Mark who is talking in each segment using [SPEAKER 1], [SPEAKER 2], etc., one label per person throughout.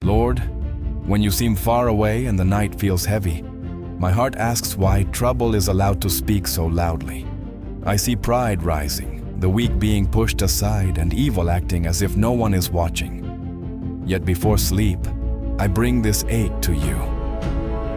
[SPEAKER 1] Lord, when you seem far away and the night feels heavy, my heart asks why trouble is allowed to speak so loudly. I see pride rising, the weak being pushed aside, and evil acting as if no one is watching. Yet before sleep, I bring this ache to you.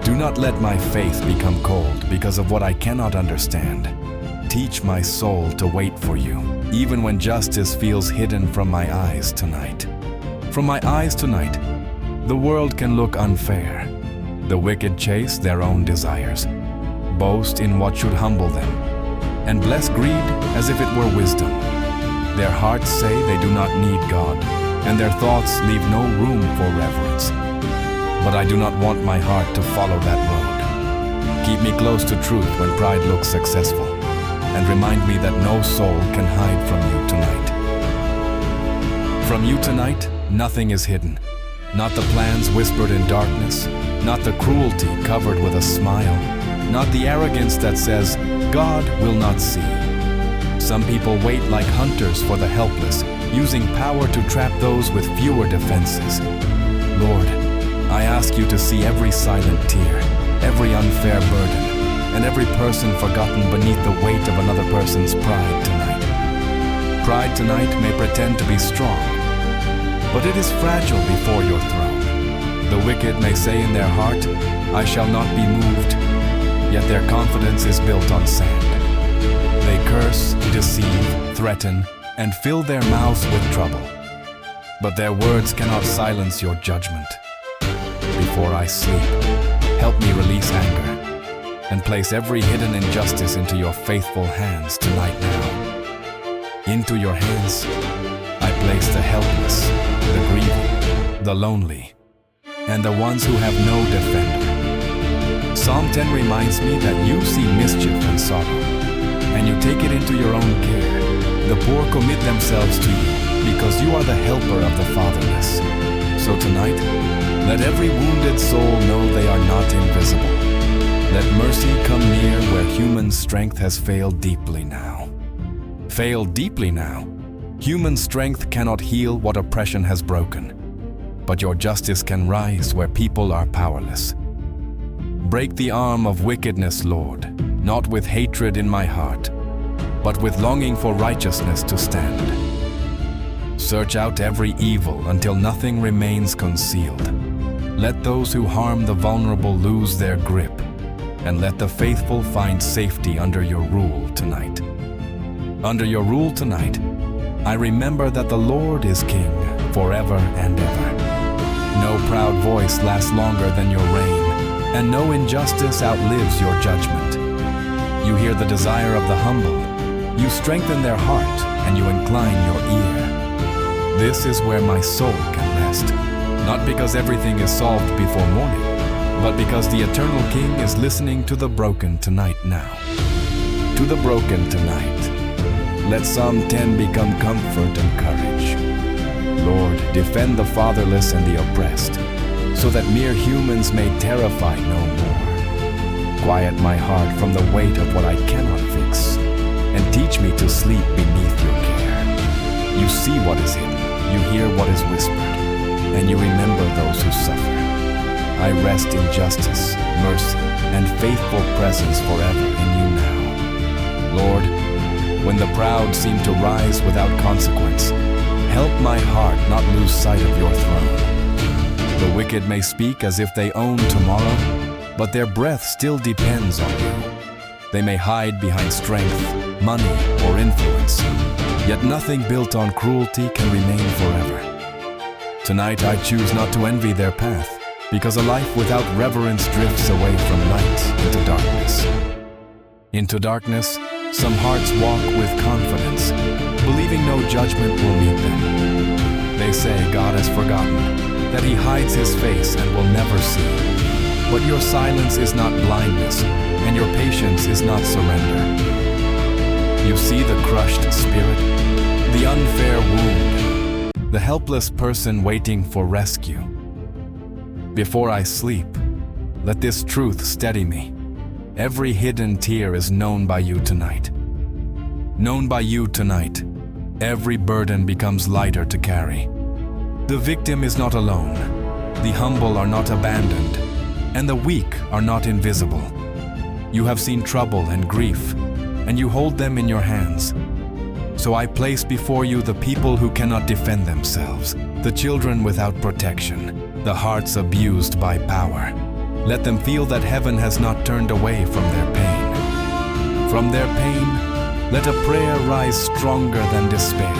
[SPEAKER 1] Do not let my faith become cold because of what I cannot understand. Teach my soul to wait for you, even when justice feels hidden from my eyes tonight. From my eyes tonight, the world can look unfair. The wicked chase their own desires, boast in what should humble them, and bless greed as if it were wisdom. Their hearts say they do not need God, and their thoughts leave no room for reverence. But I do not want my heart to follow that road. Keep me close to truth when pride looks successful, and remind me that no soul can hide from you tonight. From you tonight, nothing is hidden. Not the plans whispered in darkness, not the cruelty covered with a smile, not the arrogance that says, God will not see. Some people wait like hunters for the helpless, using power to trap those with fewer defenses. Lord, I ask you to see every silent tear, every unfair burden, and every person forgotten beneath the weight of another person's pride tonight. Pride tonight may pretend to be strong, but it is fragile before your throne. The wicked may say in their heart, I shall not be moved, yet their confidence is built on sand. They curse, deceive, threaten, and fill their mouths with trouble. But their words cannot silence your judgment. Before I sleep, help me release anger and place every hidden injustice into your faithful hands tonight now. Into your hands, I place the helpless, the grieving, the lonely, and the ones who have no defender. Psalm 10 reminds me that you see mischief and sorrow, and you take it into your own care. The poor commit themselves to you because you are the helper of the fatherless. So tonight, let every wounded soul know they are not invisible. Let mercy come near where human strength has failed deeply now. Failed deeply now? Human strength cannot heal what oppression has broken, but your justice can rise where people are powerless. Break the arm of wickedness, Lord, not with hatred in my heart, but with longing for righteousness to stand. Search out every evil until nothing remains concealed. Let those who harm the vulnerable lose their grip, and let the faithful find safety under your rule tonight. Under your rule tonight, I remember that the Lord is King forever and ever. No proud voice lasts longer than your reign, and no injustice outlives your judgment. You hear the desire of the humble, you strengthen their heart, and you incline your ear. This is where my soul can rest, not because everything is solved before morning, but because the eternal King is listening to the broken tonight now. To the broken tonight, let Psalm 10 become comfort and courage. Lord, defend the fatherless and the oppressed, so that mere humans may terrify no more. Quiet my heart from the weight of what I cannot fix, and teach me to sleep beneath your care. You see what is hidden, you hear what is whispered, and you remember those who suffer. I rest in justice, mercy, and faithful presence forever in you now. Lord, when the proud seem to rise without consequence, help my heart not lose sight of your throne. The wicked may speak as if they own tomorrow, but their breath still depends on you. They may hide behind strength, money, or influence, yet nothing built on cruelty can remain forever. Tonight I choose not to envy their path, because a life without reverence drifts away from light into darkness. Into darkness, some hearts walk with confidence, believing no judgment will meet them. They say God has forgotten, that he hides his face and will never see. But your silence is not blindness, and your patience is not surrender. You see the crushed spirit, the unfair wound, the helpless person waiting for rescue. Before I sleep, let this truth steady me. Every hidden tear is known by you tonight. Known by you tonight, every burden becomes lighter to carry. The victim is not alone. the humble are not abandoned, and the weak are not invisible. You have seen trouble and grief, and you hold them in your hands. So I place before you the people who cannot defend themselves, the children without protection, the hearts abused by power. Let them feel that heaven has not turned away from their pain. From their pain, let a prayer rise stronger than despair.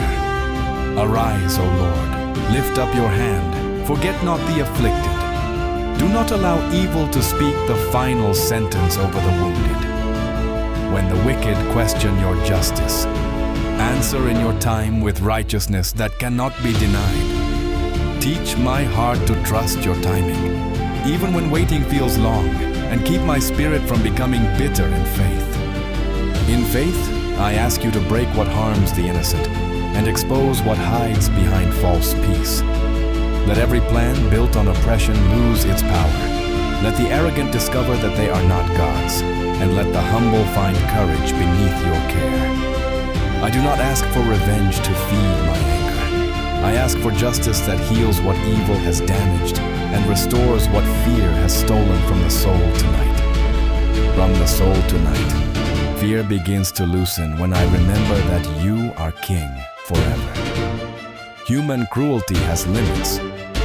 [SPEAKER 1] Arise, O Lord, lift up your hand, forget not the afflicted. Do not allow evil to speak the final sentence over the wounded. When the wicked question your justice, answer in your time with righteousness that cannot be denied. Teach my heart to trust your timing, even when waiting feels long, and keep my spirit from becoming bitter in faith. In faith, I ask you to break what harms the innocent and expose what hides behind false peace. Let every plan built on oppression lose its power. Let the arrogant discover that they are not gods, and let the humble find courage beneath your care. I do not ask for revenge to feed my anger. I ask for justice that heals what evil has damaged and restores what fear has stolen from the soul tonight. From the soul tonight, fear begins to loosen when I remember that you are King forever. Human cruelty has limits,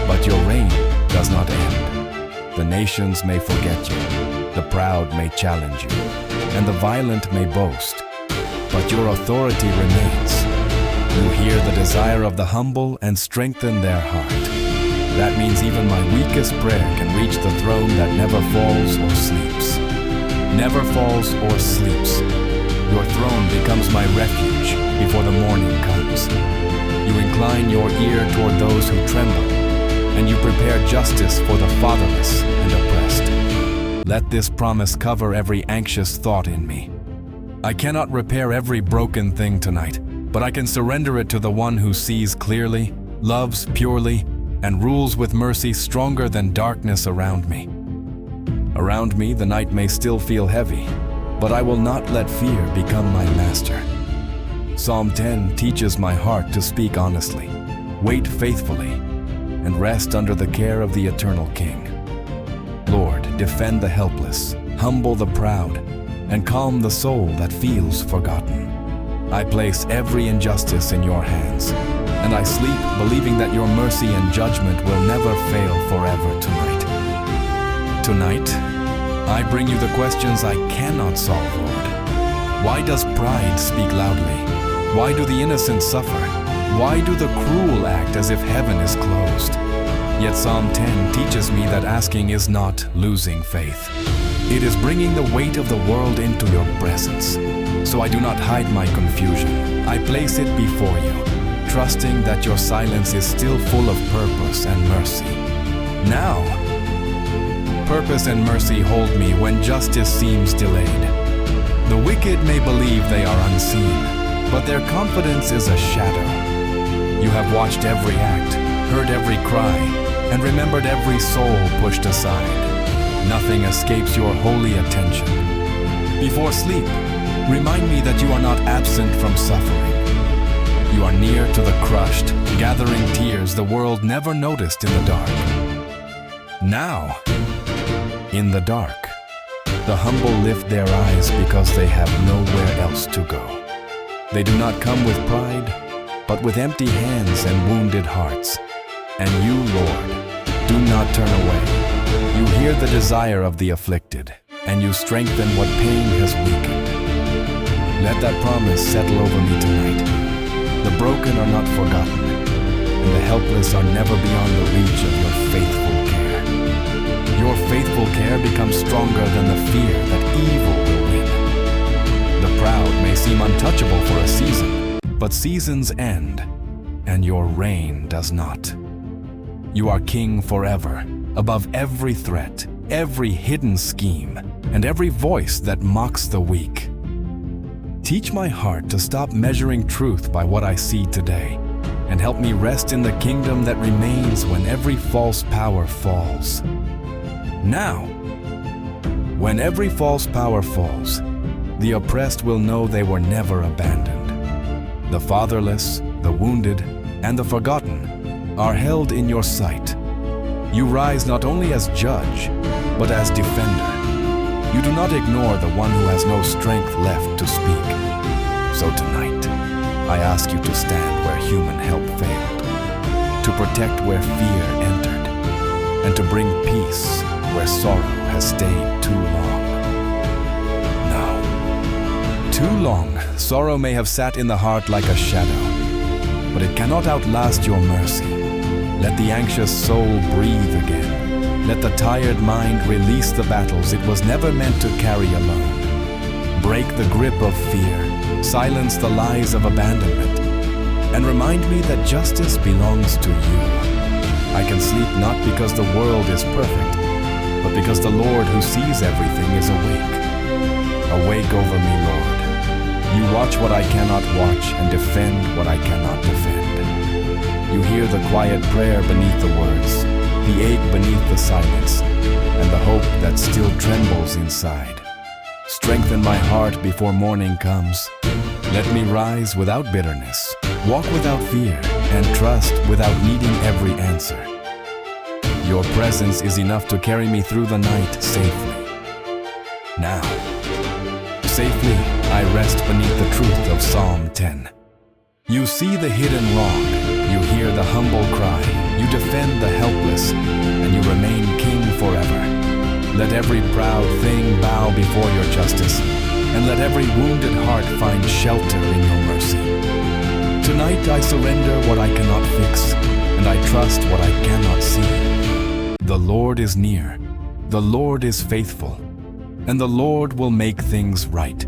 [SPEAKER 1] but your reign does not end. The nations may forget you, the proud may challenge you, and the violent may boast, but your authority remains. You hear the desire of the humble and strengthen their heart. That means even my weakest prayer can reach the throne that never falls or sleeps. Never falls or sleeps. Your throne becomes my refuge before the morning comes. You incline your ear toward those who tremble, and you prepare justice for the fatherless and oppressed. Let this promise cover every anxious thought in me. I cannot repair every broken thing tonight, but I can surrender it to the one who sees clearly, loves purely, and rules with mercy stronger than darkness around me. Around me, the night may still feel heavy, but I will not let fear become my master. Psalm 10 teaches my heart to speak honestly, wait faithfully, and rest under the care of the eternal King. Lord, defend the helpless, humble the proud, and calm the soul that feels forgotten. I place every injustice in your hands, and I sleep believing that your mercy and judgment will never fail forever tonight. Tonight, I bring you the questions I cannot solve, Lord. Why does pride speak loudly? Why do the innocent suffer? Why do the cruel act as if heaven is closed? Yet Psalm 10 teaches me that asking is not losing faith. It is bringing the weight of the world into your presence. So I do not hide my confusion. I place it before you, trusting that your silence is still full of purpose and mercy. Now, purpose and mercy hold me when justice seems delayed. The wicked may believe they are unseen, but their confidence is a shadow. You have watched every act, heard every cry, and remembered every soul pushed aside. Nothing escapes your holy attention. Before sleep, remind me that you are not absent from suffering. You are near to the crushed, gathering tears the world never noticed in the dark. Now, in the dark, the humble lift their eyes because they have nowhere else to go. They do not come with pride, but with empty hands and wounded hearts. And you, Lord, do not turn away. You hear the desire of the afflicted, and you strengthen what pain has weakened. Let that promise settle over me tonight. The broken are not forgotten, and the helpless are never beyond the reach of your faithful care. Your faithful care becomes stronger than the fear that evil will win. The proud may seem untouchable for a season, but seasons end, and your reign does not. You are King forever, above every threat, every hidden scheme, and every voice that mocks the weak. Teach my heart to stop measuring truth by what I see today, and help me rest in the kingdom that remains when every false power falls. Now, when every false power falls, the oppressed will know they were never abandoned. The fatherless, the wounded, and the forgotten are held in your sight. You rise not only as judge, but as defender. You do not ignore the one who has no strength left to speak. So tonight, I ask you to stand where human help failed, to protect where fear entered, and to bring peace where sorrow has stayed too long. Now, too long, sorrow may have sat in the heart like a shadow, but it cannot outlast your mercy. Let the anxious soul breathe again. Let the tired mind release the battles it was never meant to carry alone. Break the grip of fear, silence the lies of abandonment, and remind me that justice belongs to you. I can sleep not because the world is perfect, but because the Lord who sees everything is awake. Awake over me, Lord. You watch what I cannot watch and defend what I cannot defend. You hear the quiet prayer beneath the words, the ache beneath the silence, and the hope that still trembles inside. Strengthen my heart before morning comes. Let me rise without bitterness, walk without fear, and trust without needing every answer. Your presence is enough to carry me through the night safely. Now, safely I rest beneath the truth of Psalm 10. You see the hidden wrong, you hear the humble cry, you defend the helpless, and you remain king forever. Let every proud thing bow before your justice, and let every wounded heart find shelter in your mercy. Tonight I surrender what I cannot fix, and I trust what I cannot see. The Lord is near, the Lord is faithful, and the Lord will make things right.